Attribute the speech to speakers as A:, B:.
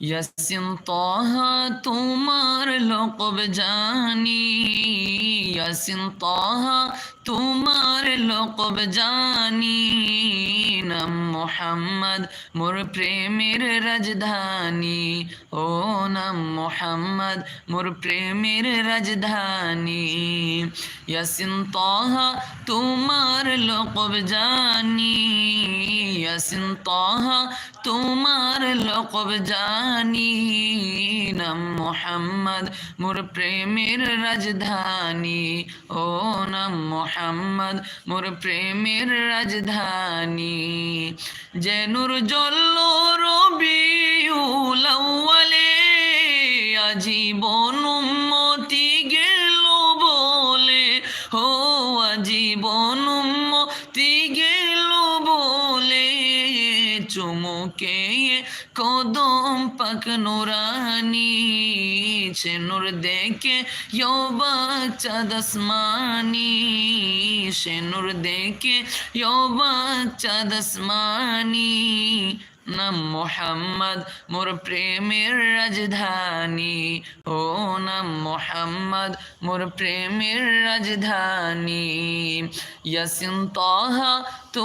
A: ইয়াসিন তাহা তোমার লকব জানি, ইয়াসিন তাহা তোমার লকব জানি, নাম মোহাম্মদ মোর প্রেমের রাজধানী, ও নাম মোহাম্মদ মোর প্রেমের রাজধানী। ইয়াসিন তাহা তোমার লকব জানি, ইয়াসিন তাহা তোমার লকব জানি, নাম মোহাম্মদ মোর প্রেমের রাজধানী, ও নাম মোহাম্মদ মোর প্রেমের রাজধানী। যে নূর জ্বলল রবিউল আউয়ালে, আজীবন উম্মতি গেল বলে, ও আজীবন উম্মতি গেল বলে, চুমুকে কদম পাক নুরানি, সে নূর দেখে বাচ্চা দসমানি, সে নূর দেখে বাচ্চা দসমানি। নাম মোহাম্মদ মোর প্রেমের রাজধানী, ও নাম মোহাম্মদ মোর প্রেমের রাজধানী। ইয়াসিন তাহা